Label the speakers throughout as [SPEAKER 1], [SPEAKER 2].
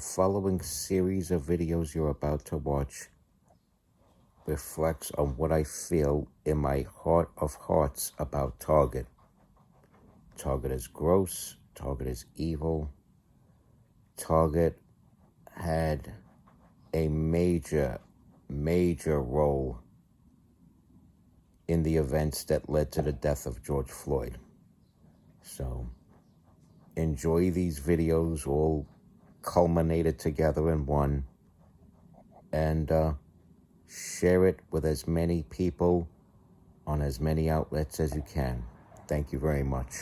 [SPEAKER 1] following series of videos you're about to watch reflects on what I feel in my heart of hearts about Target. Target is gross. Target is evil. Target had a major role in the events that led to the death of George Floyd. So enjoy these videos, all culminated together in one, and share it with as many people on as many outlets as you can. Thank you very much.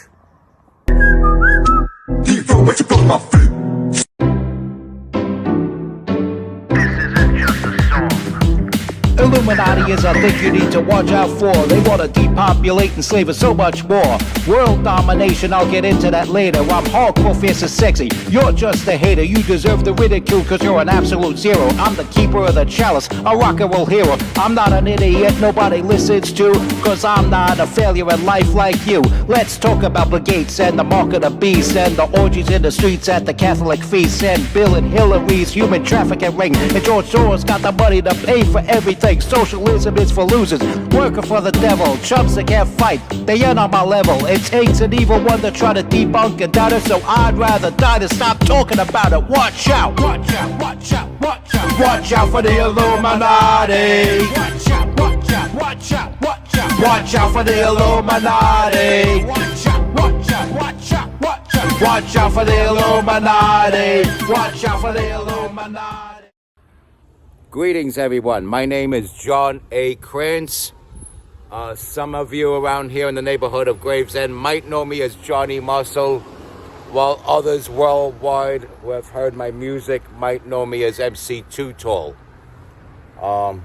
[SPEAKER 2] Illuminati is a thing you need to watch out for. They want to depopulate and slave us so much more. World domination, I'll get into that later. I'm hardcore, fierce and sexy. You're just a hater. You deserve the ridicule because you're an absolute zero. I'm the keeper of the chalice, a rock and roll hero. I'm not an idiot nobody listens to, because I'm not a failure in life like you. Let's talk about Bill Gates and the mark of the beast, and the orgies in the streets at the Catholic feasts, and Bill and Hillary's human trafficking ring, and George Soros got the money to pay for everything. Socialism is for losers, working for the devil. Chumps that can't fight, they ain't on my level. It takes an evil one to try to debunk and doubt it, so I'd rather die than stop talking about it. Watch out, watch out, watch out, watch out. Watch out for the Illuminati. Watch out, watch out, watch out, watch out. Watch out for the Illuminati. Watch out, watch out, watch out, watch out. Watch out for the Illuminati. Watch out for the Illuminati.
[SPEAKER 1] Greetings, everyone. My name is John A. Krantz. Some of you around here in the neighborhood of Gravesend might know me as Johnny Muscle, while others worldwide who have heard my music might know me as MC Too Tall. I'm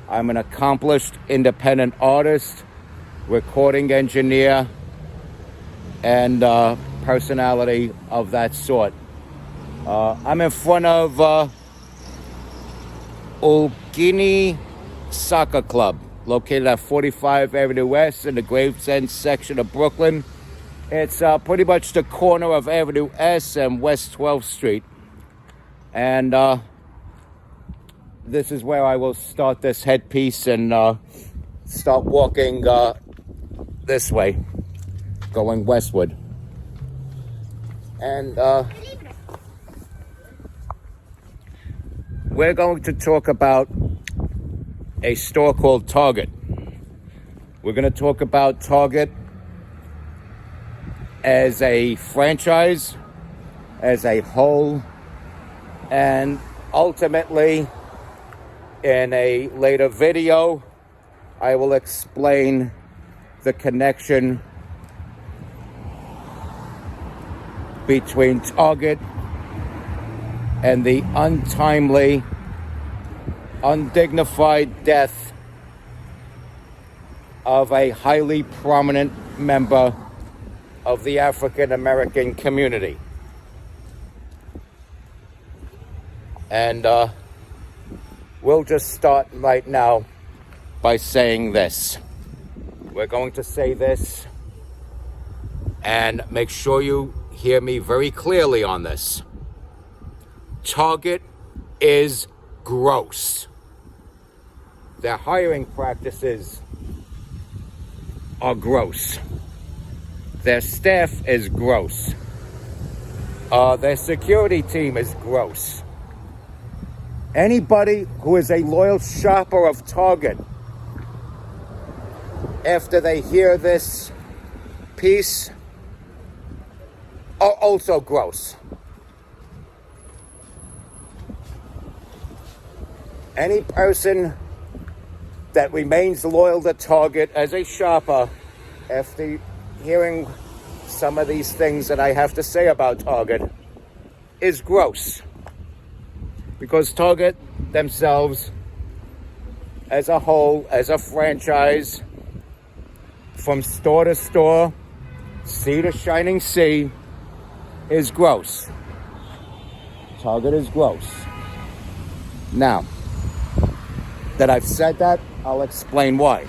[SPEAKER 1] an accomplished independent artist, recording engineer, and personality of that sort. I'm in front of Olgini Soccer Club, located at 45 Avenue West in the Gravesend section of Brooklyn. It's pretty much the corner of Avenue S and West 12th Street. And this is where I will start this headpiece and start walking this way, going westward. And we're going to talk about a store called Target. We're going to talk about Target as a franchise, as a whole, and ultimately, in a later video, I will explain the connection between Target and the untimely, undignified death of a highly prominent member of the African American community. And we'll just start right now by saying this. We're going to say this, and make sure you hear me very clearly on this. Target is gross. Their hiring practices are gross. Their staff is gross. Their security team is gross. Anybody who is a loyal shopper of Target, after they hear this piece, are also gross. Any person that remains loyal to Target as a shopper after hearing some of these things that I have to say about Target is gross. Because Target themselves, as a whole, as a franchise, from store to store, sea to shining sea, is gross. Target is gross. Now, that I've said that, I'll explain why.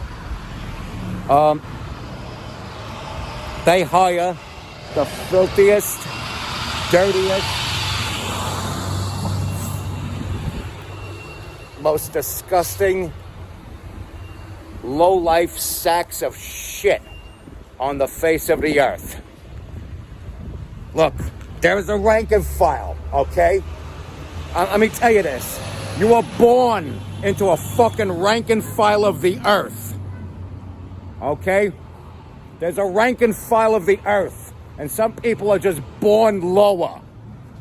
[SPEAKER 1] They hire the filthiest, dirtiest, most disgusting, low-life sacks of shit on the face of the earth. Look, there is a rank and file, okay? Let me tell you this. You were born into a fucking rank and file of the earth. Okay? There's a rank and file of the earth. And some people are just born lower.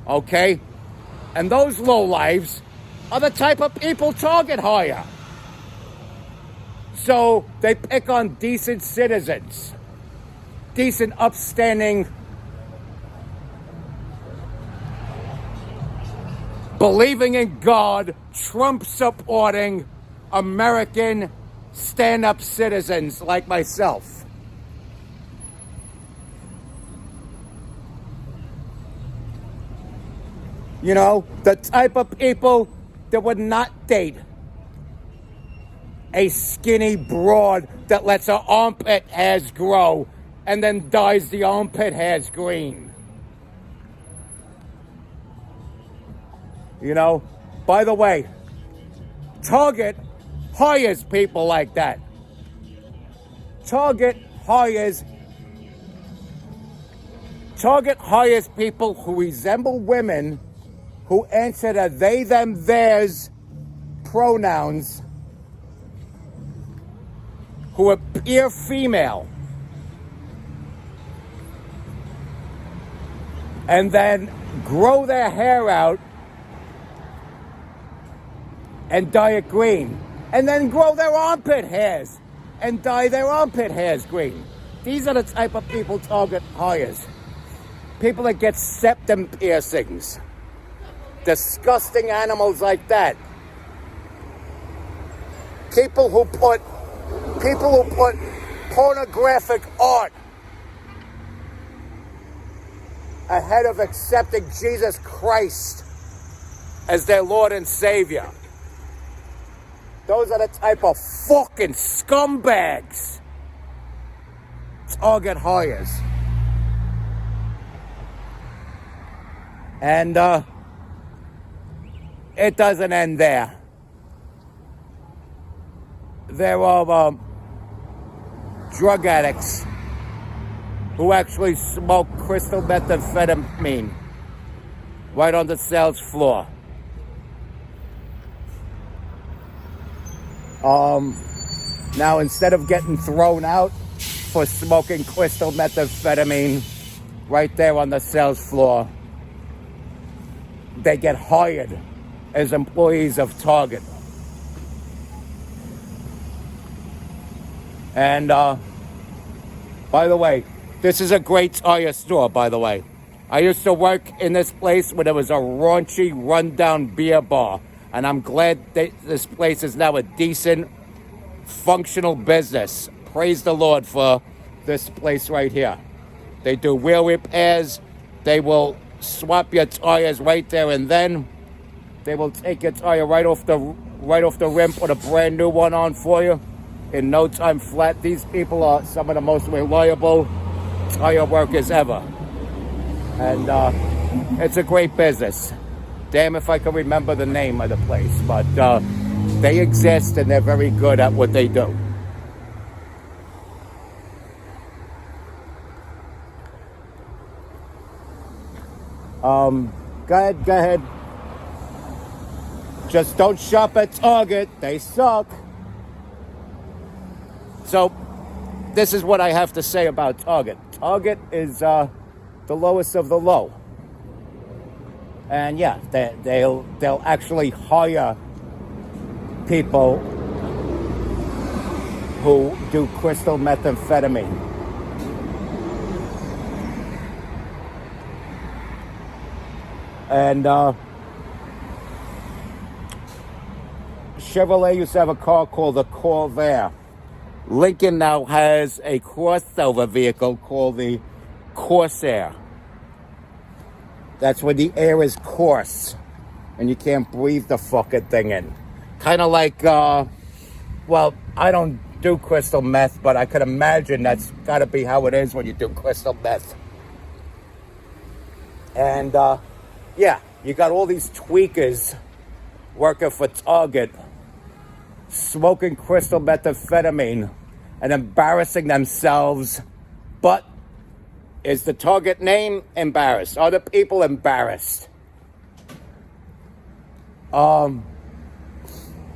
[SPEAKER 1] Okay? And those lowlives are the type of people Target hire. So they pick on decent citizens. Decent, upstanding, believing in God, Trump-supporting American stand-up citizens like myself. You know, the type of people that would not date a skinny broad that lets her armpit hairs grow and then dyes the armpit hairs green. You know, by the way, Target hires people like that. Target hires people who resemble women who answer to they, them, theirs pronouns, who appear female, and then grow their hair out and dye it green, and then grow their armpit hairs and dye their armpit hairs green. These are the type of people Target hires. People that get septum piercings. Disgusting animals like that. People who put pornographic art ahead of accepting Jesus Christ as their Lord and Savior. Those are the type of fucking scumbags Target hires. And it doesn't end there. There are drug addicts who actually smoke crystal methamphetamine right on the sales floor. Now, instead of getting thrown out for smoking crystal methamphetamine right there on the sales floor, they get hired as employees of Target. And, by the way, this is a great tire store, by the way. I used to work in this place when it was a raunchy, rundown beer bar. And I'm glad that this place is now a decent, functional business. Praise the Lord for this place right here. They do wheel repairs. They will swap your tires right there and then. They will take your tire right off the rim, put a brand new one on for you in no time flat. These people are some of the most reliable tire workers ever. And it's a great business. Damn if I can remember the name of the place, but they exist and they're very good at what they do. Go ahead. Just don't shop at Target. They suck. So, this is what I have to say about Target. Target is the lowest of the low. And yeah, they'll actually hire people who do crystal methamphetamine. And Chevrolet used to have a car called the Corvair. Lincoln now has a crossover vehicle called the Corsair. That's when the air is coarse and you can't breathe the fucking thing in. Kind of like, well, I don't do crystal meth, but I could imagine that's got to be how it is when you do crystal meth. And, yeah, you got all these tweakers working for Target smoking crystal methamphetamine and embarrassing themselves. But is the target name embarrassed? Are the people embarrassed?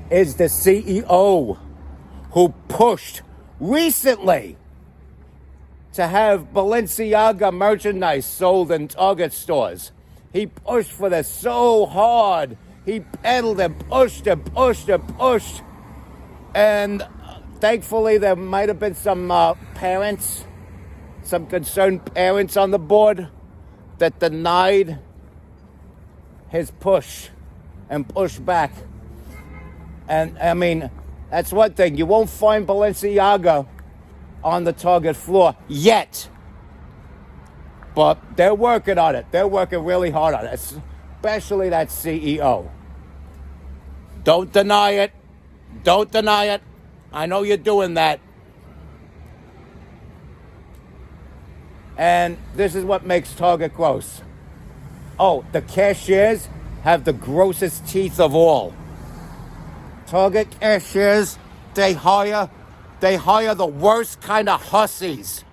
[SPEAKER 1] Is the CEO who pushed recently to have Balenciaga merchandise sold in Target stores? He pushed for this so hard. He peddled and pushed and pushed and pushed. And thankfully, there might have been some parents, some concerned parents on the board that denied his push and pushed back. And I mean, that's one thing. You won't find Balenciaga on the Target floor yet. But they're working on it. They're working really hard on it, especially that CEO. Don't deny it. Don't deny it. I know you're doing that. And this is what makes Target gross. Oh, the cashiers have the grossest teeth of all. Target cashiers, they hire the worst kind of hussies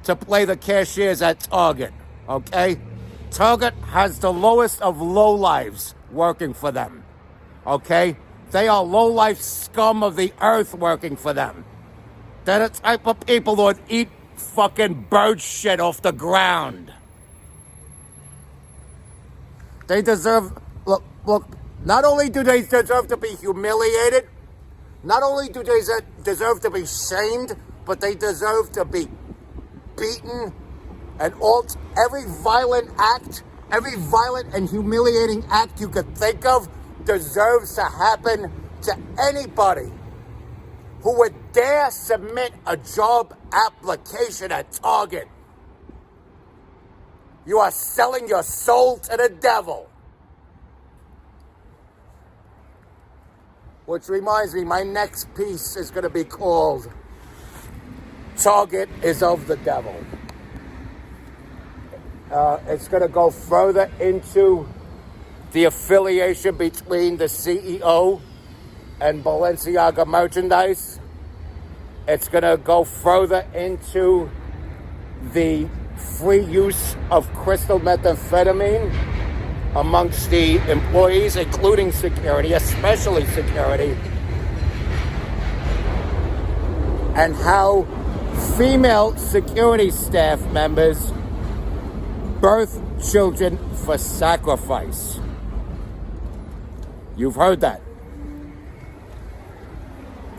[SPEAKER 1] to play the cashiers at Target, okay? Target has the lowest of lowlives working for them, okay? They are lowlife scum of the earth working for them. They're the type of people that would eat fucking bird shit off the ground. They deserve, look, not only do they deserve to be humiliated, not only do they deserve to be shamed, but they deserve to be beaten and every violent act, every violent and humiliating act you could think of deserves to happen to anybody who would dare submit a job application at Target. You are selling your soul to the devil. Which reminds me, my next piece is going to be called Target is of the Devil. It's going to go further into the affiliation between the CEO and Balenciaga merchandise. It's going to go further into the free use of crystal methamphetamine amongst the employees, including security, especially security, and how female security staff members birth children for sacrifice. You've heard that.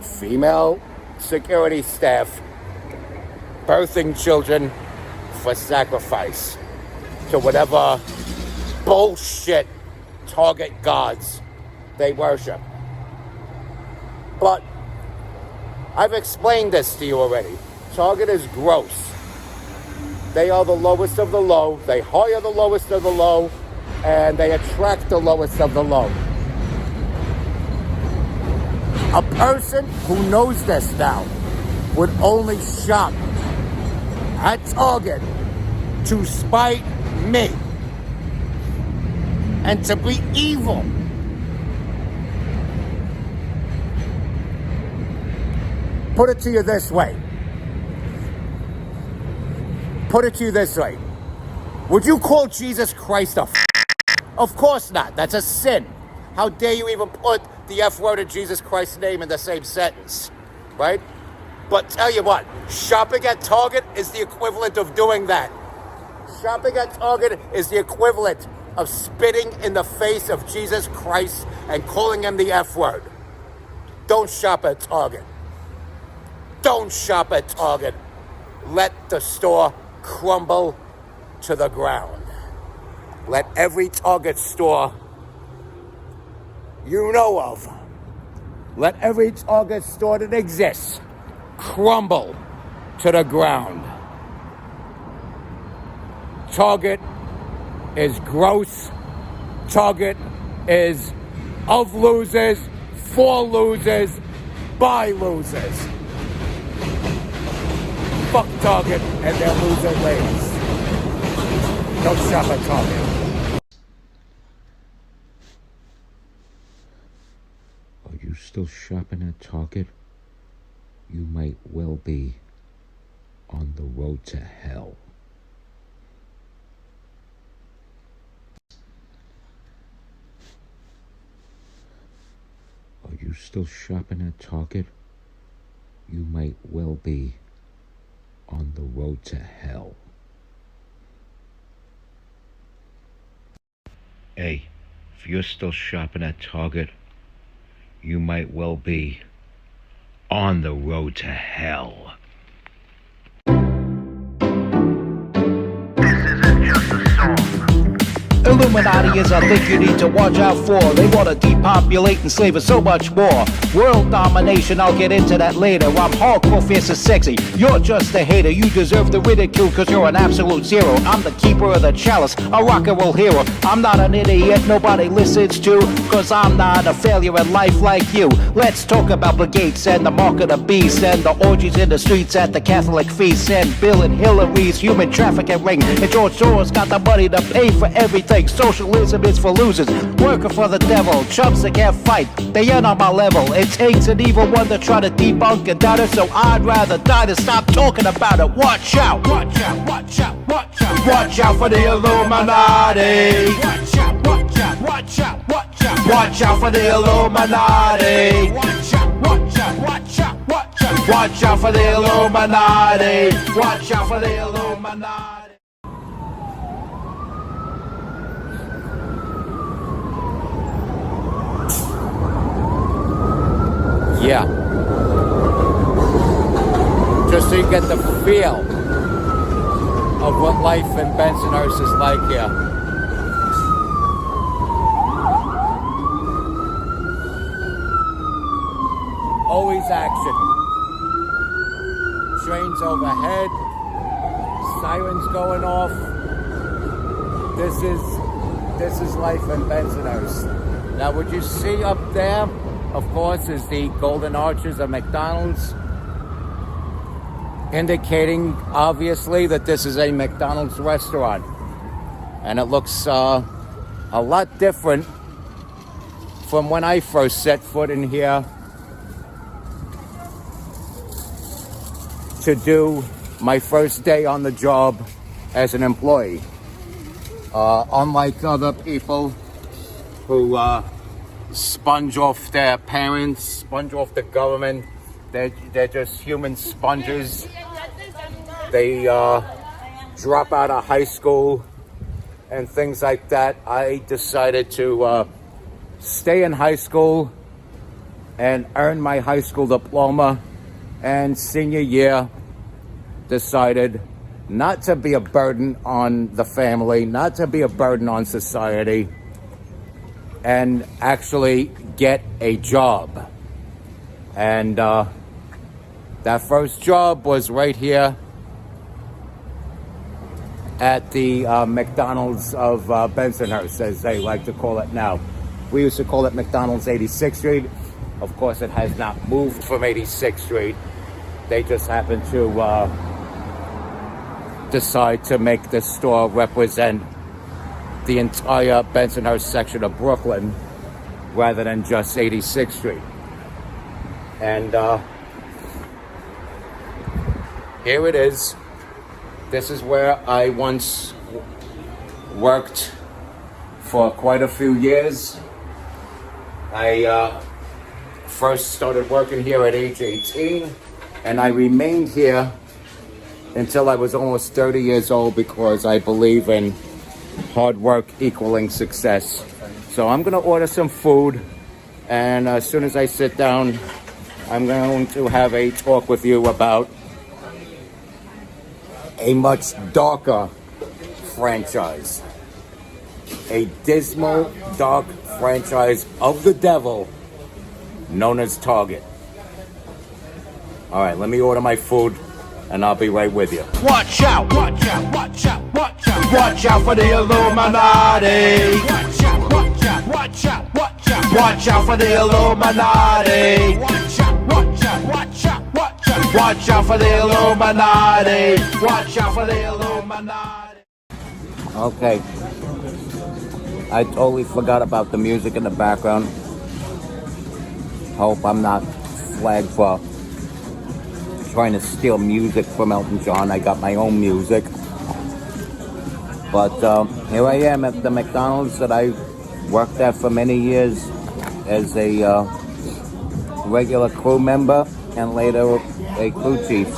[SPEAKER 1] Female security staff birthing children for sacrifice to whatever bullshit Target gods they worship. But I've explained this to you already. Target is gross. They are the lowest of the low. They hire the lowest of the low, and they attract the lowest of the low. A person who knows this now would only shop at Target to spite me and to be evil. Put it to you this way. Put it to you this way. Would you call Jesus Christ a f***? Of course not. That's a sin. How dare you even put the F word in Jesus Christ's name in the same sentence, right? But tell you what, shopping at Target is the equivalent of doing that. Shopping at Target is the equivalent of spitting in the face of Jesus Christ and calling him the F word. Don't shop at Target. Don't shop at Target. Let the store crumble to the ground. Let every Target store you know of, let every Target store that exists crumble to the ground. Target is gross. Target is of losers, for losers, by losers. Fuck Target and their loser ways. Don't shop at Target.
[SPEAKER 3] Are you
[SPEAKER 1] still shopping at Target? You might well be on the road to hell. Are you still shopping at Target? You might well be on the road to hell. Hey, if you're still shopping at Target, you might well be on the road to hell.
[SPEAKER 2] This isn't just a song. Illuminati is a thing you need to watch out for. They want to depopulate, enslave us so much more. World domination, I'll get into that later. I'm hardcore, fierce and sexy. You're just a hater. You deserve the ridicule because you're an absolute zero. I'm the keeper of the chalice, a rock and roll hero. I'm not an idiot nobody listens to, because I'm not a failure in life like you. Let's talk about Bill Gates and the mark of the beast, and the orgies in the streets at the Catholic feasts, and Bill and Hillary's human trafficking ring, and George Soros got the money to pay for everything. Socialism is for losers, working for the devil. Chumps that can't fight, they ain't on my level. It takes an evil one to try to debunk and doubt it, so I'd rather die than stop talking about it. Watch out, watch out, watch out, watch out. Watch out for the Illuminati. Watch out, watch out, watch out, watch out. Watch out for the Illuminati. Watch out, watch out, watch out, watch out. Watch out for the Illuminati. Watch out for the Illuminati.
[SPEAKER 1] Yeah. Just so you get the feel of what life in Bensonhurst is like here. Always action. Trains overhead, sirens going off. This is life in Bensonhurst. Now, what you see up there, of course, is the Golden Arches of McDonald's, indicating, obviously, that this is a McDonald's restaurant. And it looks a lot different from when I first set foot in here to do my first day on the job as an employee. Unlike other people who sponge off their parents, sponge off the government. They're just human sponges. They drop out of high school and things like that. I decided to stay in high school and earn my high school diploma, and senior year decided not to be a burden on the family, not to be a burden on society, and actually get a job. And that first job was right here at the McDonald's of Bensonhurst, as they like to call it now. We used to call it McDonald's 86th Street. Of course, it has not moved from 86th Street. They just happened to decide to make this store represent the entire Bensonhurst section of Brooklyn rather than just 86th Street. And here it is. This is where I once worked for quite a few years. I first started working here at age 18, and I remained here until I was almost 30 years old, because I believe in hard work equaling success. So I'm going to order some food, and as soon as I sit down, I'm going to have a talk with you about a much darker franchise. A dismal, dark franchise of the devil known as Target. All right, let me order my food, and I'll be right with you.
[SPEAKER 2] Watch out, watch out, watch out, watch out. Watch out for the Illuminati. Watch out, watch out, watch out, watch out. Watch out for the Illuminati. Watch out, watch out, watch out, watch out. Watch out for the Illuminati. Watch out for the Illuminati.
[SPEAKER 1] Okay. I totally forgot about the music in the background. hope I'm not flagged for trying to steal music from Elton John. I got my own music. But here I am at the McDonald's that I worked at for many years as a regular crew member and later a crew chief.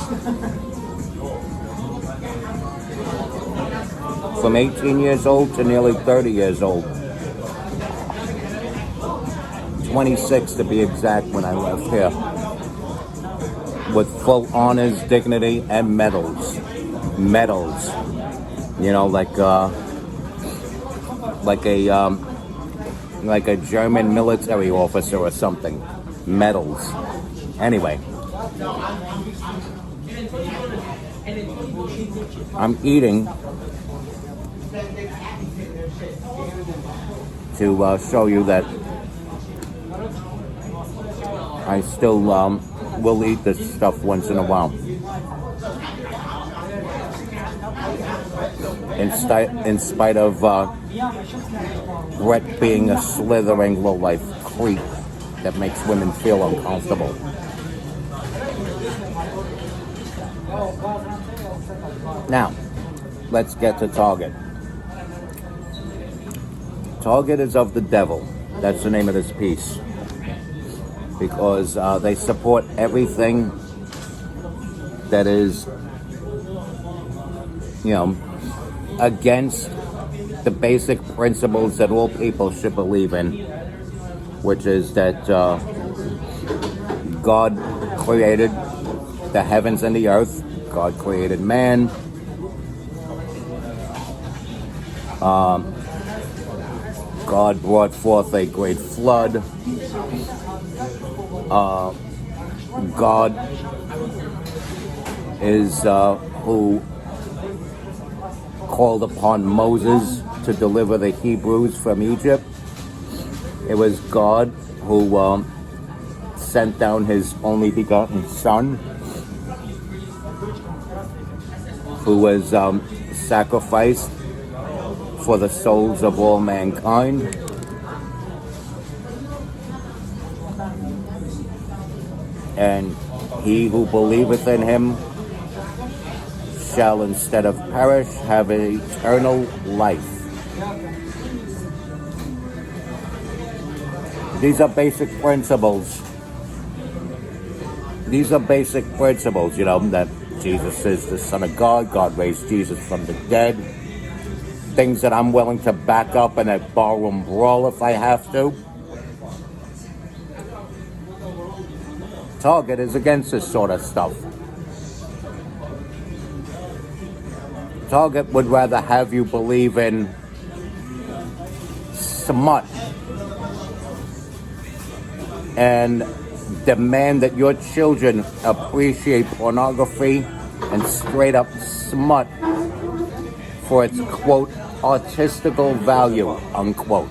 [SPEAKER 1] From 18 years old to nearly 30 years old. 26 to be exact when I left here. With full honors, dignity, and medals. Medals. You know, like a German military officer or something. Medals. Anyway. I'm eating to show you that I still will eat this stuff once in a while. In spite of Brett being a slithering lowlife creep that makes women feel uncomfortable. Now, let's get to Target. Target is of the devil. That's the name of this piece. Because they support everything that is, against the basic principles that all people should believe in, which is that God created the heavens and the earth. God created man. God brought forth a great flood. God is who called upon Moses to deliver the Hebrews from Egypt. It was God who sent down his only begotten Son, who was sacrificed for the souls of all mankind. And he who believeth in him shall, instead of perish, have eternal life. These are basic principles. These are basic principles, that Jesus is the Son of God. God raised Jesus from the dead. Things that I'm willing to back up in a barroom brawl if I have to. Target is against this sort of stuff. Target would rather have you believe in smut and demand that your children appreciate pornography and straight up smut for its, quote, artistical value, unquote.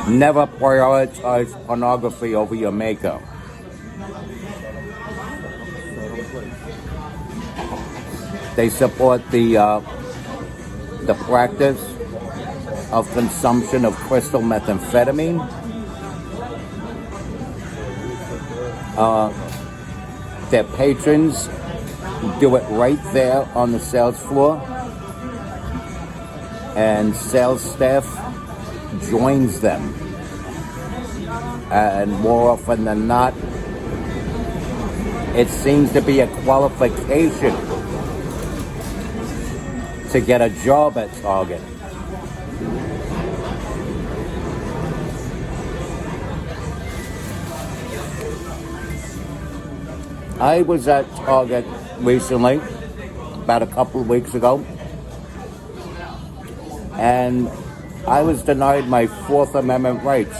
[SPEAKER 1] Never prioritize pornography over your maker. They support the practice of consumption of crystal methamphetamine. Their patrons do it right there on the sales floor, and sales staff joins them, and more often than not it seems to be a qualification to get a job at Target. I was at Target recently, about a couple of weeks ago, and I was denied my Fourth Amendment rights.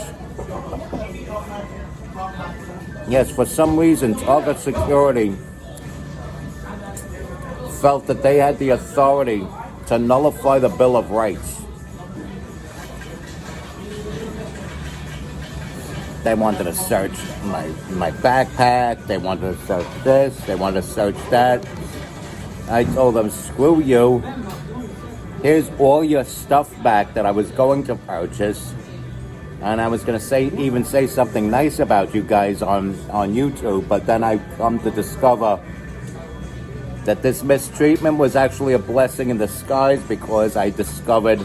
[SPEAKER 1] Yes, for some reason, Target Security felt that they had the authority to nullify the Bill of Rights. They wanted to search my backpack, they wanted to search this, they wanted to search that. I told them, screw you. Here's all your stuff back that I was going to purchase. And I was going to even say something nice about you guys on YouTube. But then I come to discover that this mistreatment was actually a blessing in disguise, because I discovered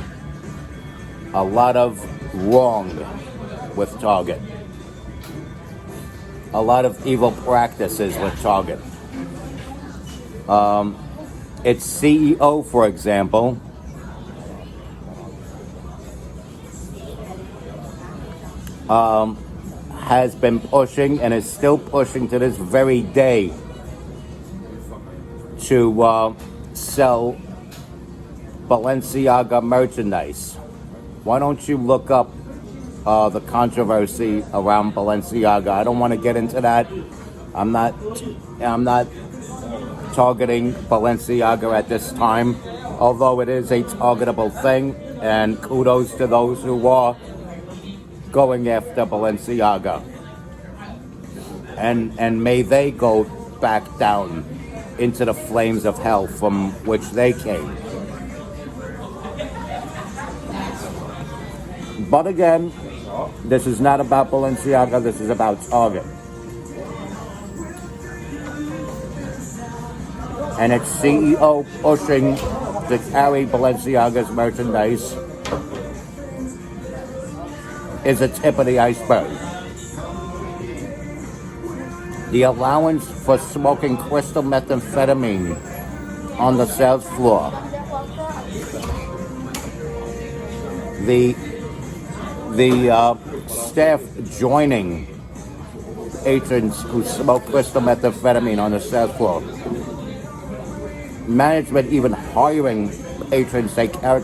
[SPEAKER 1] a lot of wrong with Target. A lot of evil practices with Target. Its CEO, for example, has been pushing and is still pushing to this very day to sell Balenciaga merchandise. Why don't you look up the controversy around Balenciaga? I don't want to get into that. I'm not targeting Balenciaga at this time, although it is a targetable thing, and kudos to those who are going after Balenciaga. And may they go back down into the flames of hell from which they came. But again, this is not about Balenciaga, this is about Target. And its CEO pushing to carry Balenciaga's merchandise is a tip of the iceberg. The allowance for smoking crystal methamphetamine on the sales floor. The staff joining patrons who smoke crystal methamphetamine on the sales floor. Management even hiring patrons they carry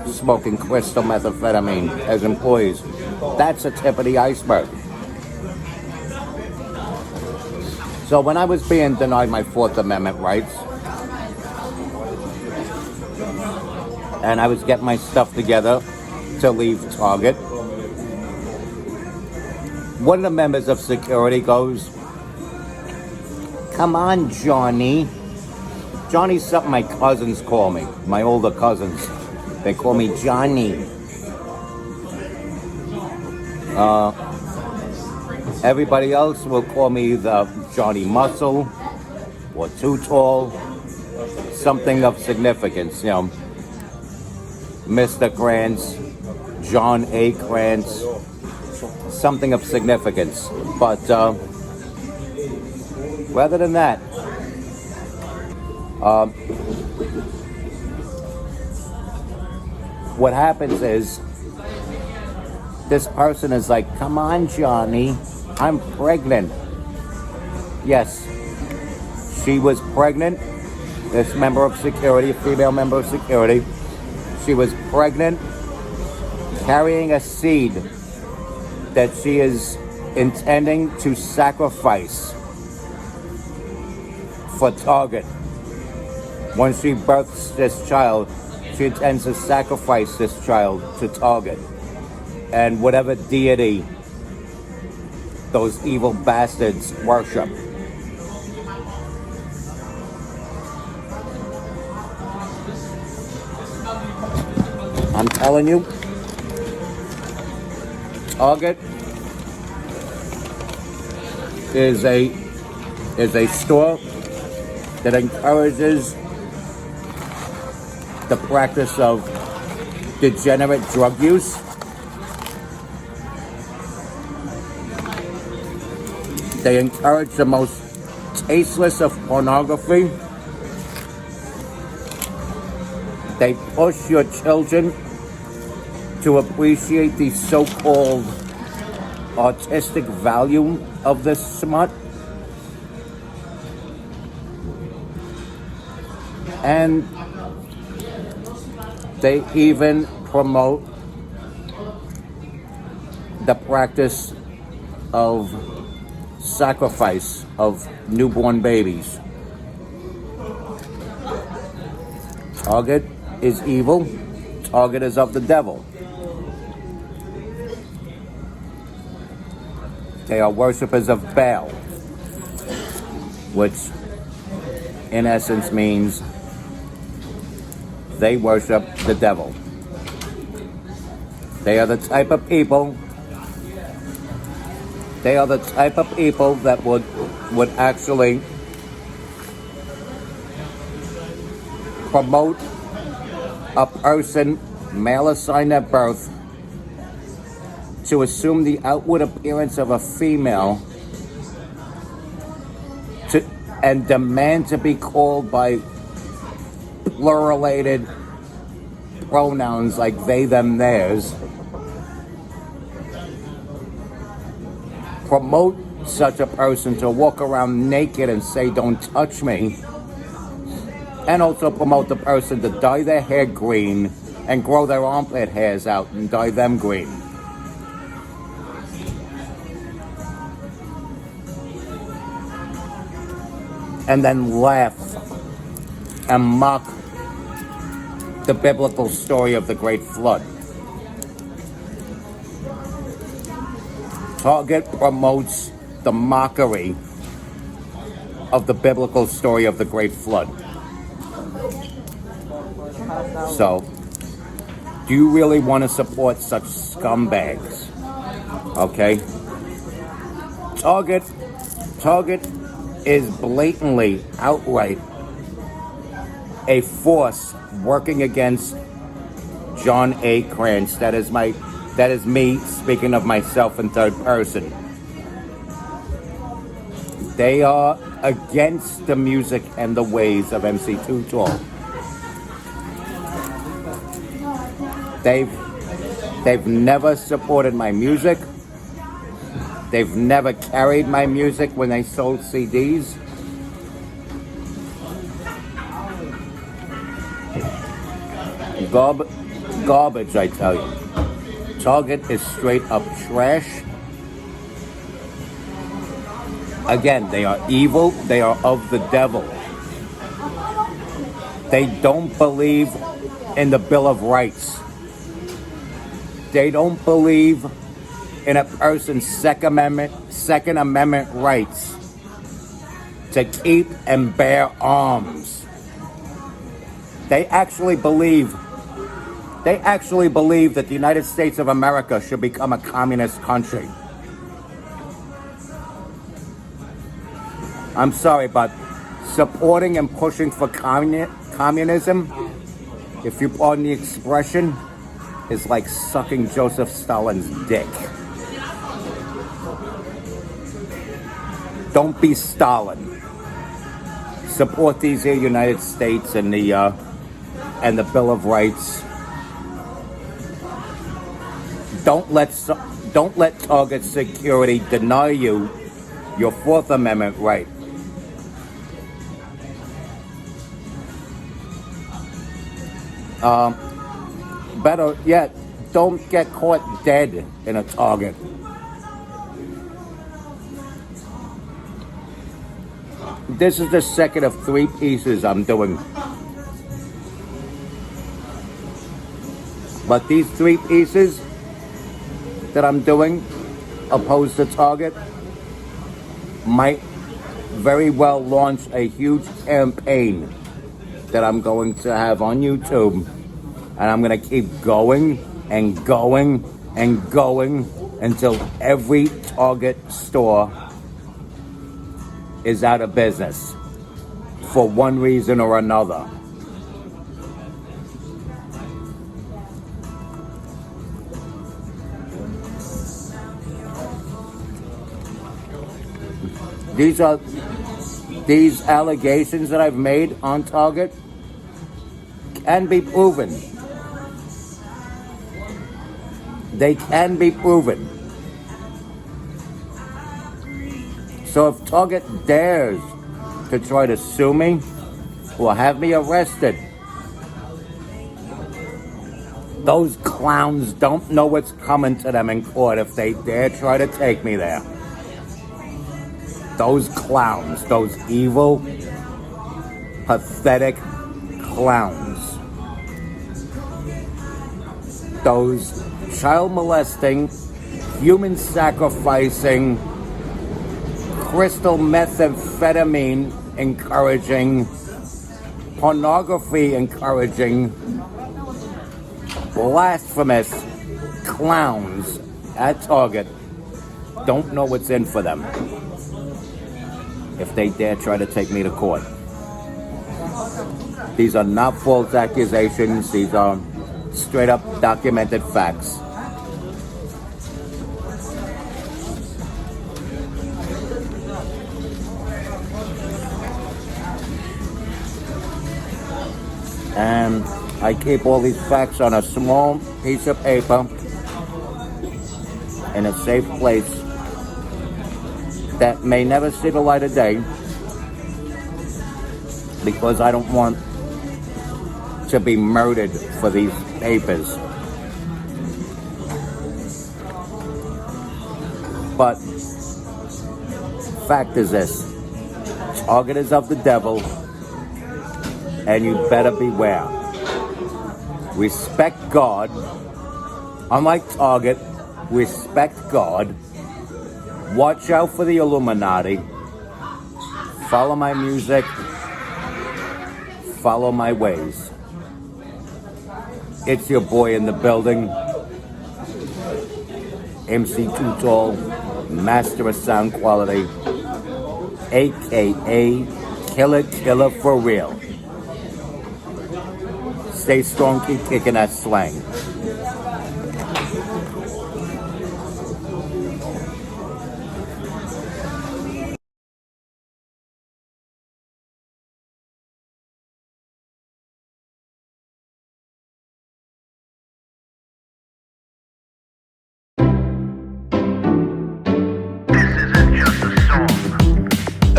[SPEAKER 1] smoking crystal methamphetamine as employees. That's a tip of the iceberg. So when I was being denied my Fourth Amendment rights, and I was getting my stuff together to leave Target, one of the members of security goes, "Come on, Johnny." Johnny's something my cousins call me, my older cousins. They call me Johnny. Everybody else will call me the Johnny Muscle or Too Tall, something of significance, you know. Mr. Krantz, John A. Krantz, something of significance. But rather than that, what happens is this person is like, "Come on, Johnny, I'm pregnant." Yes, she was pregnant. This member of security, female member of security, she was pregnant, carrying a seed that she is intending to sacrifice for Target. Once she births this child, she intends to sacrifice this child to Target. And whatever deity those evil bastards worship. I'm telling you, Target is a store that encourages the practice of degenerate drug use. They encourage the most tasteless of pornography. They push your children to appreciate the so-called artistic value of this smut. And they even promote the practice of sacrifice of newborn babies. Target is evil. Target is of the devil. They are worshippers of Baal, which in essence means they worship the devil. They are the type of people that would actually promote a person, male assigned at birth, to assume the outward appearance of a female and demand to be called by pluralated pronouns like they, them, theirs. Promote such a person to walk around naked and say, "Don't touch me." And also promote the person to dye their hair green and grow their armpit hairs out and dye them green. And then laugh and mock the biblical story of the Great Flood. Target promotes the mockery of the biblical story of the Great Flood. So, do you really want to support such scumbags? Okay? Target is blatantly, outright, a force working against John A. Krantz. That is me speaking of myself in third person. They are against the music and the ways of MC Too Tall. They've never supported my music. They've never carried my music when they sold CDs. Garbage, I tell you. Target is straight up trash. Again, they are evil. They are of the devil. They don't believe in the Bill of Rights. They don't believe in a person's Second Amendment rights to keep and bear arms. They actually believe that the United States of America should become a communist country. I'm sorry, but supporting and pushing for communism, if you pardon the expression, is like sucking Joseph Stalin's dick. Don't be Stalin. Support these here United States and the Bill of Rights. Don't let Target Security deny you your Fourth Amendment right. Better yet, don't get caught dead in a Target. This is the second of 3 pieces I'm doing. But these 3 pieces that I'm doing, opposed to Target, might very well launch a huge campaign that I'm going to have on YouTube. And I'm going to keep going and going and going until every Target store is out of business for one reason or another. These allegations that I've made on Target can be proven. They can be proven. So if Target dares to try to sue me or have me arrested, those clowns don't know what's coming to them in court if they dare try to take me there. Those clowns, those evil, pathetic clowns. Those child molesting, human sacrificing, crystal methamphetamine encouraging, pornography encouraging, blasphemous clowns at Target don't know what's in for them if they dare try to take me to court. These are not false accusations. These are straight up documented facts. And I keep all these facts on a small piece of paper in a safe place that may never see the light of day, because I don't want to be murdered for these papers. But fact is this: Target is of the devil, and you better beware. Respect God. Unlike Target, respect God. Watch out for the Illuminati. Follow my music. Follow my ways. It's your boy in the building, MC Too Tall, Master of Sound Quality, aka Killer for real. Stay strong, keep kicking that slang.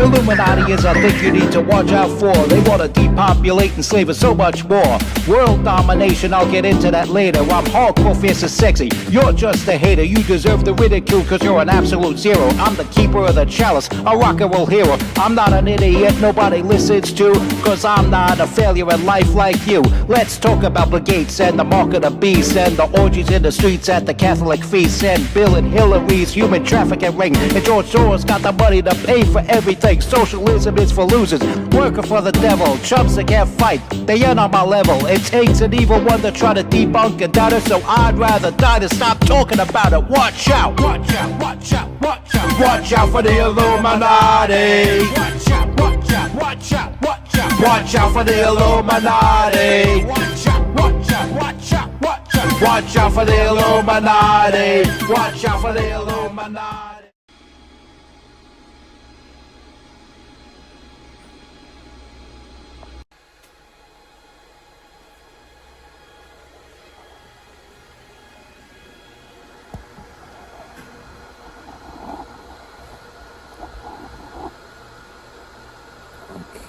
[SPEAKER 2] Illuminati is a thing you need to watch out for. They want to depopulate and slave us so much more. World domination, I'll get into that later. I'm hardcore, fierce and sexy. You're just a hater. You deserve the ridicule because you're an absolute zero. I'm the keeper of the chalice, a rock and roll hero. I'm not an idiot nobody listens to, because I'm not a failure in life like you. Let's talk about Bill Gates and the mark of the beast, and the orgies in the streets at the Catholic feasts, and Bill and Hillary's human trafficking ring, and George Soros got the money to pay for everything. Socialism is for losers, working for the devil. Chumps that can't fight, they ain't on my level. It takes an evil one to try to debunk a doubter, so I'd rather die than stop talking about it. Watch out, watch out, watch out, watch out. Watch out for the Illuminati. Watch out, watch out, watch out, watch out. Watch out for the Illuminati. Watch out, watch out, watch out, watch out. Watch out for the Illuminati. Watch out for the Illuminati.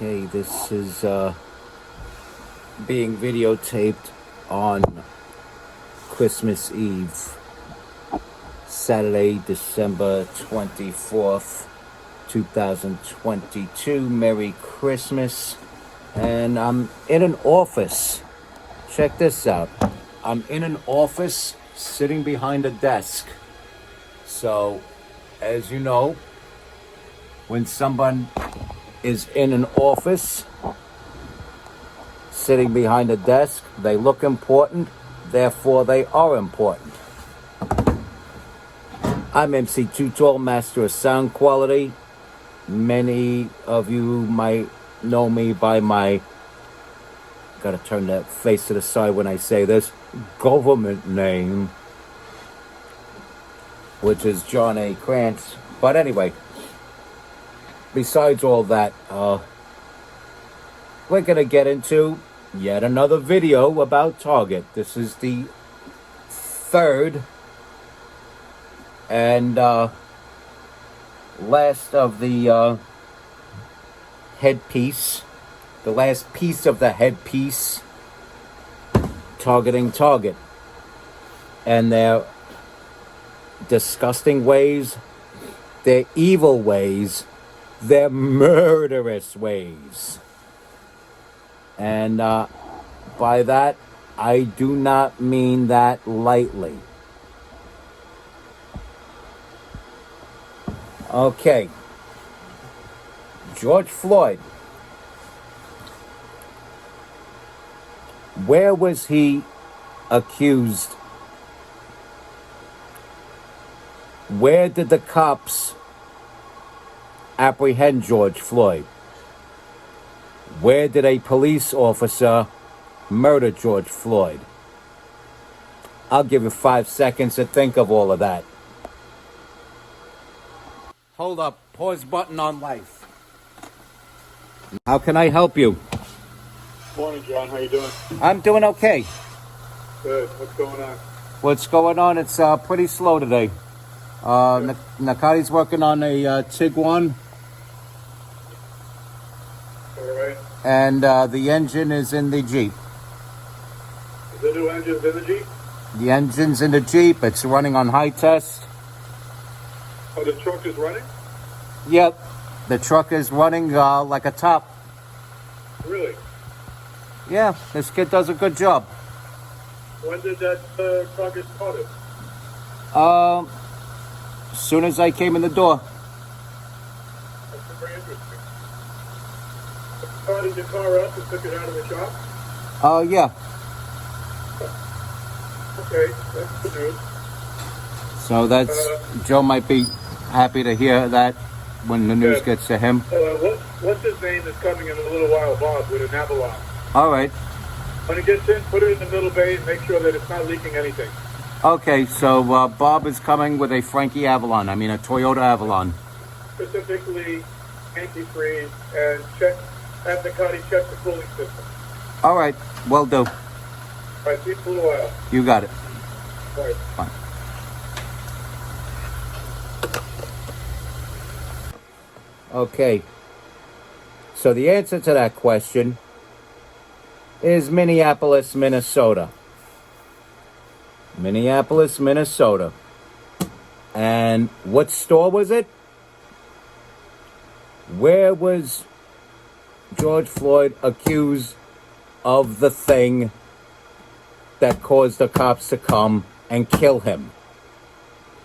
[SPEAKER 1] Okay, this is being videotaped on Christmas Eve, Saturday, December 24th, 2022. Merry Christmas. And I'm in an office. Check this out. I'm in an office sitting behind a desk. So, as you know, when someone is in an office sitting behind a desk, they look important, therefore they are important. I'm MC Too Tall, Master of Sound Quality. Many of you might know me by my, gotta turn that face to the side when I say this, government name, which is John A. Krantz. But anyway, besides all that, we're going to get into yet another video about Target. This is the third and last of the headpiece, the last piece of the headpiece targeting Target and their disgusting ways, their evil ways, their murderous ways. And by that, I do not mean that lightly. Okay. George Floyd Where was he accused? Where did the cops apprehend George Floyd? Where did a police officer murder George Floyd? I'll give you 5 seconds to think of all of that. Hold up. Pause button on life. How can I help you?
[SPEAKER 3] Morning, John. How you doing?
[SPEAKER 1] I'm doing okay.
[SPEAKER 3] Good. What's going on?
[SPEAKER 1] What's going on? It's pretty slow today. Nakati's working on a Tiguan,
[SPEAKER 3] All right.
[SPEAKER 1] and the engine is in the Jeep.
[SPEAKER 3] Is the new engine in the Jeep?
[SPEAKER 1] The engine's in the Jeep. It's running on high test.
[SPEAKER 3] Oh, the truck is running?
[SPEAKER 1] Yep. The truck is running like a top.
[SPEAKER 3] Really?
[SPEAKER 1] Yeah, this kid does a good job.
[SPEAKER 3] When did that truck get started?
[SPEAKER 1] As soon as I came in the door.
[SPEAKER 3] That's very interesting. Started your car up and took it out of the shop?
[SPEAKER 1] Yeah.
[SPEAKER 3] Okay, that's good news.
[SPEAKER 1] So that's Joe might be happy to hear that when the news gets to him.
[SPEAKER 3] What's his name is coming in a little while, Bob, with an Avalon.
[SPEAKER 1] All right.
[SPEAKER 3] When he gets in, put it in the middle bay and make sure that it's not leaking anything.
[SPEAKER 1] Okay, so Bob is coming with a Frankie Avalon. I mean a Toyota Avalon.
[SPEAKER 3] Specifically, antifreeze, and have Nakati check the cooling system.
[SPEAKER 1] All right, will do.
[SPEAKER 3] All right, see you in a little while.
[SPEAKER 1] You got it.
[SPEAKER 3] All right.
[SPEAKER 1] Fine. Okay. So the answer to that question is Minneapolis, Minnesota. Minneapolis, Minnesota. And what store was it? Where was George Floyd accused of the thing that caused the cops to come and kill him?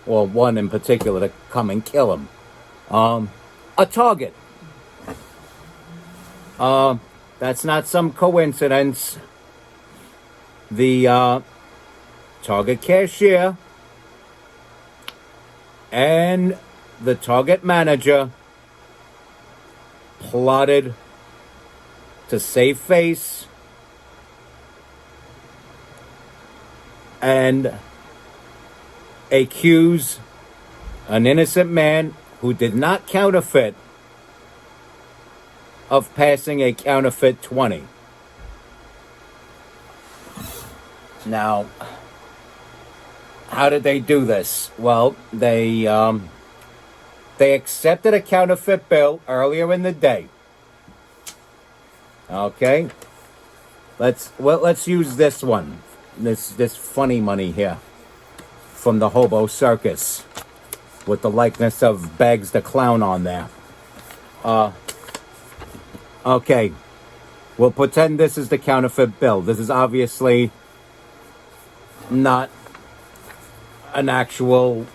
[SPEAKER 1] Or one in particular to come and kill him. A Target. That's not some coincidence. The Target cashier and the Target manager plotted to save face and accuse an innocent man who did not counterfeit of passing a counterfeit 20. Now, how did they do this? Well, they accepted a counterfeit bill earlier in the day. Okay, let's use this one. This funny money here from the Hobo Circus with the likeness of Bags the Clown on there. Okay, we'll pretend this is the counterfeit bill. This is obviously not an actual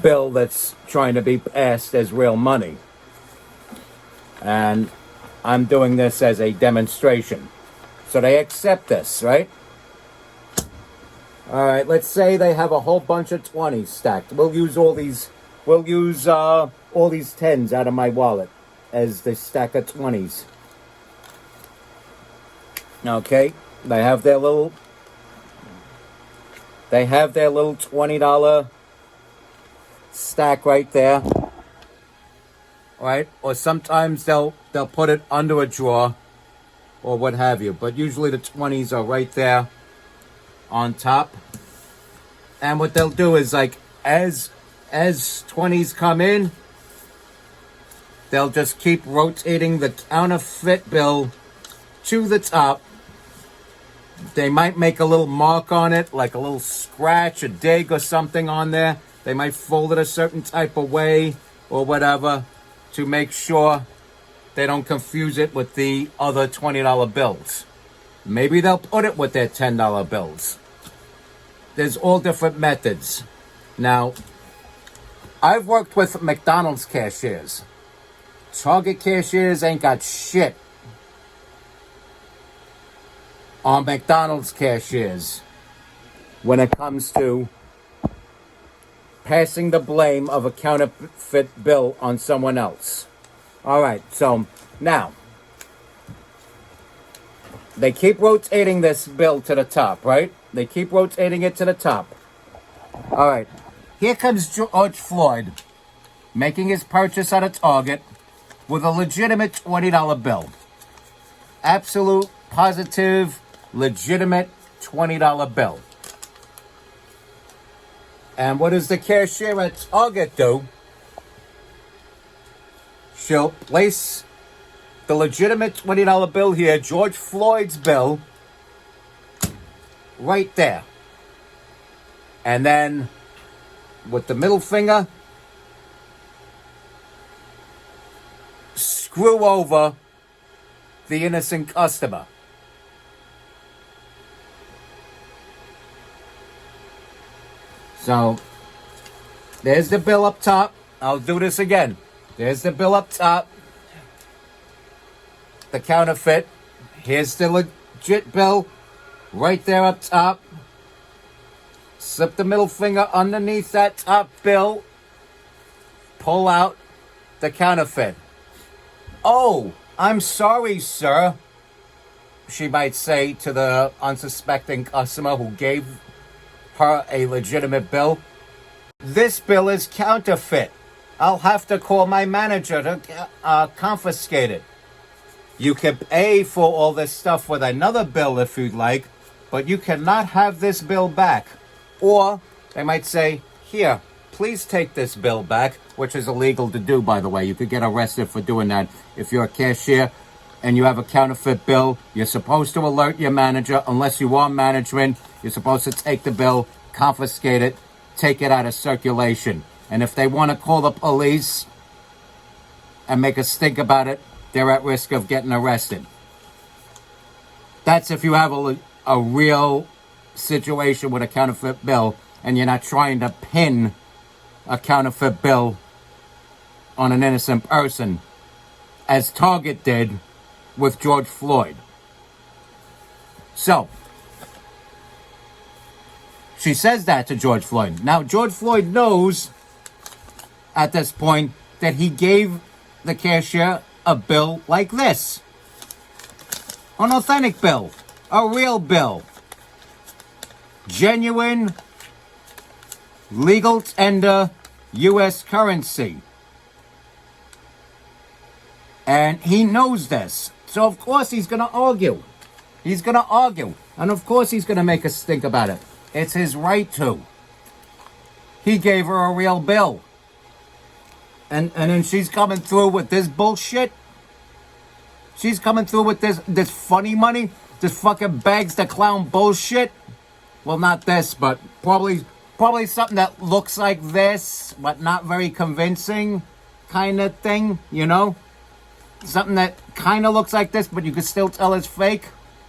[SPEAKER 1] bill that's trying to be passed as real money. And I'm doing this as a demonstration. So they accept this, right? All right, let's say they have a whole bunch of 20s stacked. We'll use all these 10s out of my wallet as the stack of 20s. Okay, they have their little $20 stack right there. Right? Or sometimes they'll put it under a drawer or what have you. But usually the 20s are right there on top. And what they'll do is, like, as 20s come in, they'll just keep rotating the counterfeit bill to the top. They might make a little mark on it, like a little scratch, a dig or something on there. They might fold it a certain type of way or whatever to make sure they don't confuse it with the other $20 bills. Maybe they'll put it with their $10 bills. There's all different methods. Now, I've worked with McDonald's cashiers. Target cashiers ain't got shit. are McDonald's cashiers when it comes to passing the blame of a counterfeit bill on someone else. All right, so now they keep rotating this bill to the top, right? They keep rotating it to the top. All right, here comes George Floyd making his purchase at a Target with a legitimate $20 bill. Absolute, positive, legitimate $20 bill. And what does the cashier at Target do? She'll place the legitimate $20 bill here, George Floyd's bill, right there. And then, with the middle finger, screw over the innocent customer. So, there's the bill up top. I'll do this again. There's the bill up top. The counterfeit. Here's the legit bill. Right there up top. Slip the middle finger underneath that top bill. Pull out the counterfeit. Oh, I'm sorry, sir, she might say to the unsuspecting customer who gave her a legitimate bill. This bill is counterfeit. I'll have to call my manager to confiscate it. You can pay for all this stuff with another bill if you'd like, but you cannot have this bill back. Or they might say, here, please take this bill back, which is illegal to do, by the way. You could get arrested for doing that. If you're a cashier and you have a counterfeit bill, you're supposed to alert your manager. Unless you are management, you're supposed to take the bill, confiscate it, take it out of circulation. And if they want to call the police and make a stink about it, they're at risk of getting arrested. That's if you have a real situation with a counterfeit bill and you're not trying to pin a counterfeit bill on an innocent person, as Target did with George Floyd. So, she says that to George Floyd. Now, George Floyd knows at this point that he gave the cashier a bill like this. An authentic bill. A real bill. Genuine, legal tender U.S. currency. And he knows this. So, of course, he's going to argue. He's going to argue. And, of course, he's going to make us think about it. It's his right to. He gave her a real bill. And then she's coming through with this bullshit. She's coming through with this funny money. This fucking bags the clown bullshit. Well, not this, but probably something that looks like this, but not very convincing kind of thing, you know? Something that kind of looks like this, but you can still tell it's fake.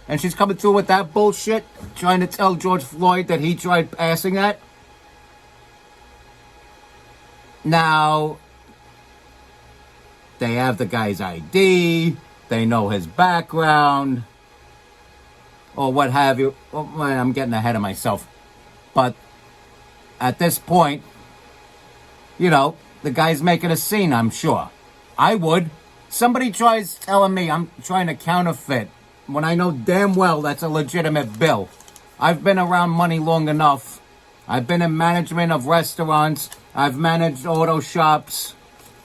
[SPEAKER 1] And she's coming through with that bullshit, trying to tell George Floyd that he tried passing that. Now, they have the guy's ID. They know his background. Or what have you. Well, I'm getting ahead of myself. But at this point, you know, the guy's making a scene, I'm sure. I would. Somebody tries telling me I'm trying to counterfeit when I know damn well that's a legitimate bill. I've been around money long enough. I've been in management of restaurants. I've managed auto shops.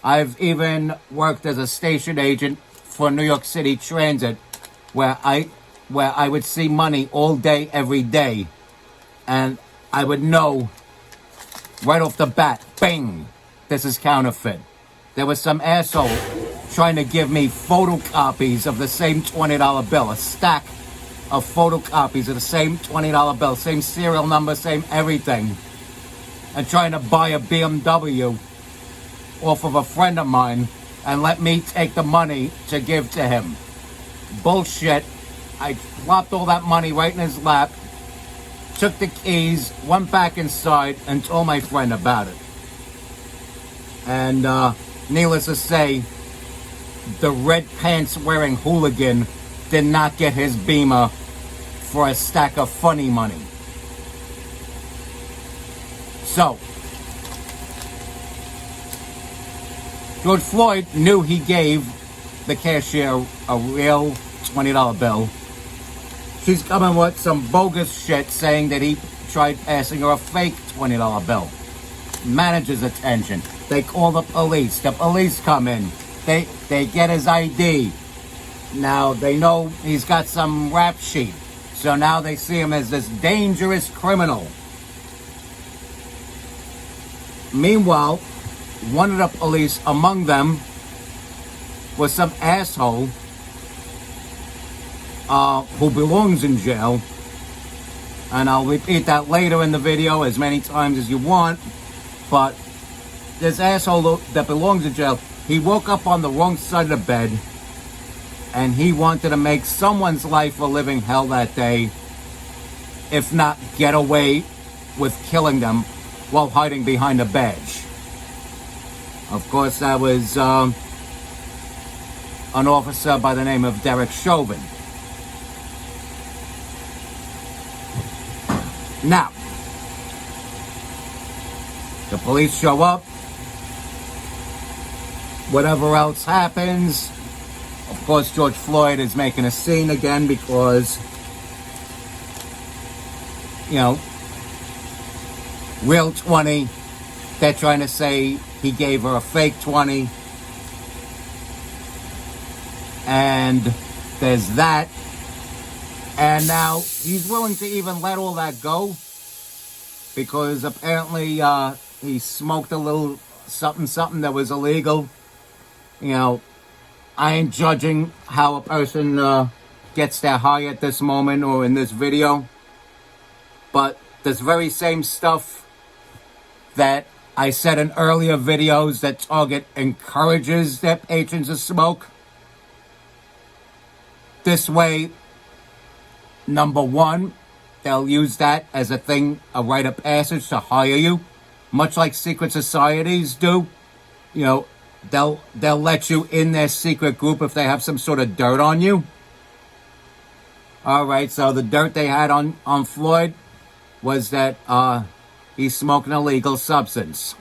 [SPEAKER 1] I've even worked as a station agent for New York City Transit, where I would see money all day, every day. And I would know right off the bat, bang, this is counterfeit. There was some asshole trying to give me photocopies of the same $20 bill, a stack of photocopies of the same $20 bill, same serial number, same everything, and trying to buy a BMW off of a friend of mine and let me take the money to give to him. Bullshit. I plopped all that money right in his lap, took the keys, went back inside, and told my friend about it. And needless to say, the red pants wearing hooligan did not get his Beamer for a stack of funny money. So, George Floyd knew he gave the cashier a real $20 bill. She's coming with some bogus shit saying that he tried passing her a fake $20 bill. Manager's attention. They call the police. The police come in. They get his ID. Now they know he's got some rap sheet. So now they see him as this dangerous criminal. Meanwhile, one of the police, among them, was some asshole who belongs in jail. And I'll repeat that later in the video as many times as you want. But this asshole that belongs in jail, he woke up on the wrong side of the bed. And he wanted to make someone's life a living hell that day. If not, get away with killing them while hiding behind a badge. Of course, that was an officer by the name of Derek Chauvin. Now, the police show up. Whatever else happens, of course, George Floyd is making a scene again because, you know, real 20, they're trying to say he gave her a fake 20. And there's that. And now he's willing to even let all that go because apparently he smoked a little something that was illegal. You know, I ain't judging how a person gets their high at this moment or in this video. But this very same stuff that I said in earlier videos that Target encourages their patrons to smoke. This way, number one, they'll use that as a thing, a rite of passage to hire you, much like secret societies do. You know, they'll let you in their secret group if they have some sort of dirt on you. All right, so the dirt they had on Floyd was that he smoked an illegal substance,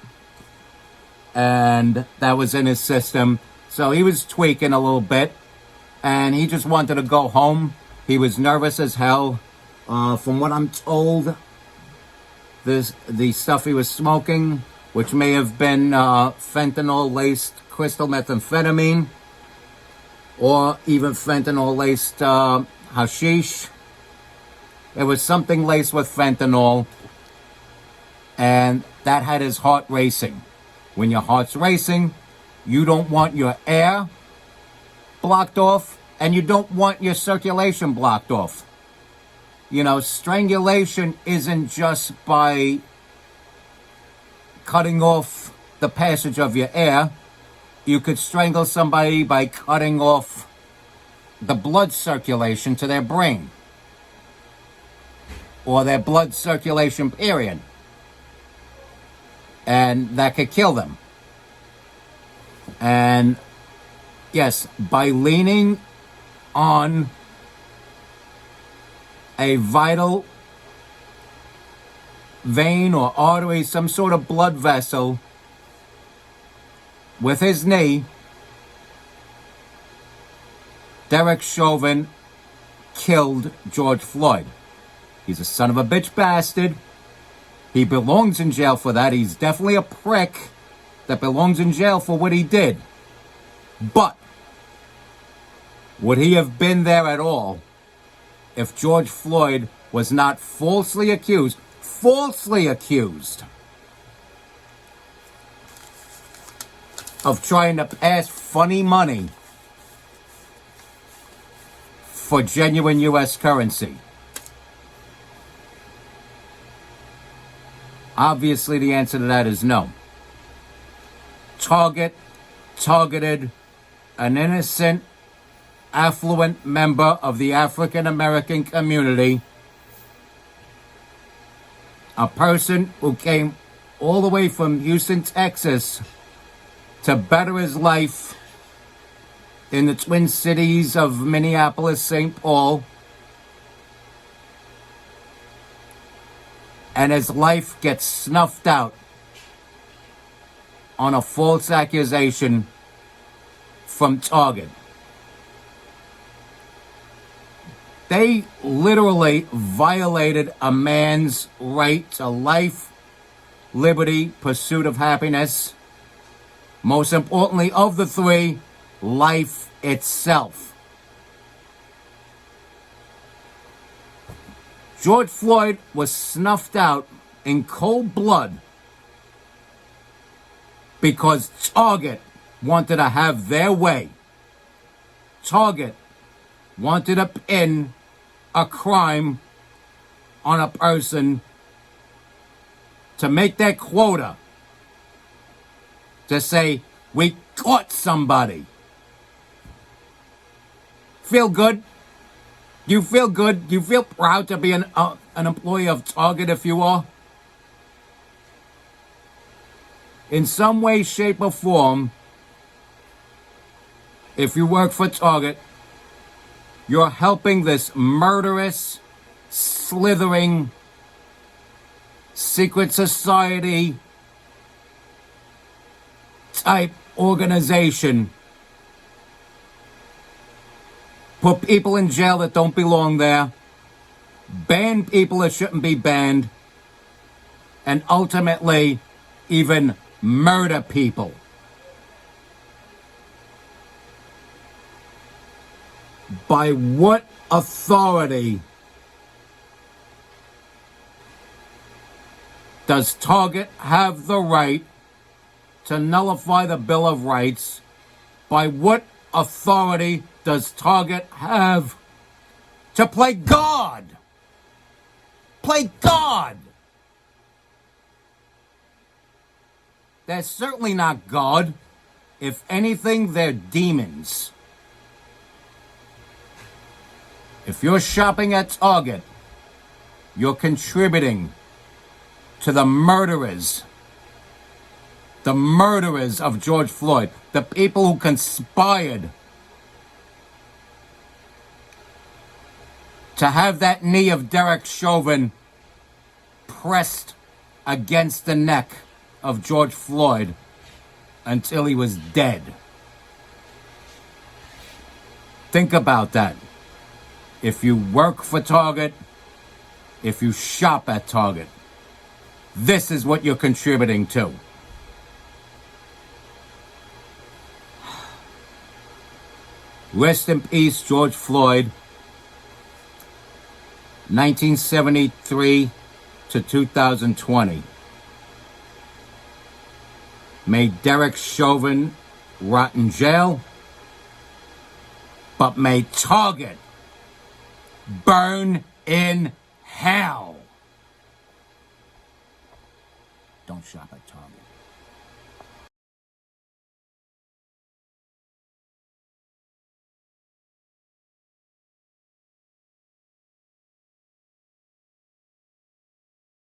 [SPEAKER 1] and that was in his system. So he was tweaking a little bit, and he just wanted to go home. He was nervous as hell. From what I'm told, the stuff he was smoking, which may have been fentanyl-laced crystal methamphetamine, or even fentanyl-laced hashish. There was something laced with fentanyl, and that had his heart racing. When your heart's racing, you don't want your air blocked off, and you don't want your circulation blocked off. You know, strangulation isn't just by cutting off the passage of your air. You could strangle somebody by cutting off the blood circulation to their brain, or their blood circulation period. And that could kill them. And yes, by leaning on a vital vein or artery, some sort of blood vessel, with his knee, Derek Chauvin killed George Floyd. He's a son of a bitch bastard. He belongs in jail for that. He's definitely a prick that belongs in jail for what he did. But would he have been there at all if George Floyd was not falsely accused of trying to pass funny money for genuine U.S. currency? Obviously, the answer to that is no. Targeted an innocent, affluent member of the African American community, a person who came all the way from Houston, Texas, to better his life in the Twin Cities of Minneapolis, St. Paul, and his life gets snuffed out on a false accusation from Target. They literally violated a man's right to life, liberty, pursuit of happiness. Most importantly of the three, life itself. George Floyd was snuffed out in cold blood because Target wanted to have their way. Target wanted to pin a crime on a person to make their quota, to say, we caught somebody. Feel good? You feel good? You feel proud to be an employee of Target if you are? In some way, shape, or form, if you work for Target, you're helping this murderous, slithering, secret society type organization put people in jail that don't belong there, ban people that shouldn't be banned, and ultimately even murder people. By what authority does Target have the right to nullify the Bill of Rights? By what authority does Target have to play God? Play God! They're certainly not God. If anything, they're demons. If you're shopping at Target, you're contributing to the murderers of George Floyd, the people who conspired to have that knee of Derek Chauvin pressed against the neck of George Floyd until he was dead. Think about that. If you work for Target, if you shop at Target, this is what you're contributing to. Rest in peace, George Floyd. 1973 to 2020. May Derek Chauvin rot in jail, but may Target burn in hell. Don't shop at Target.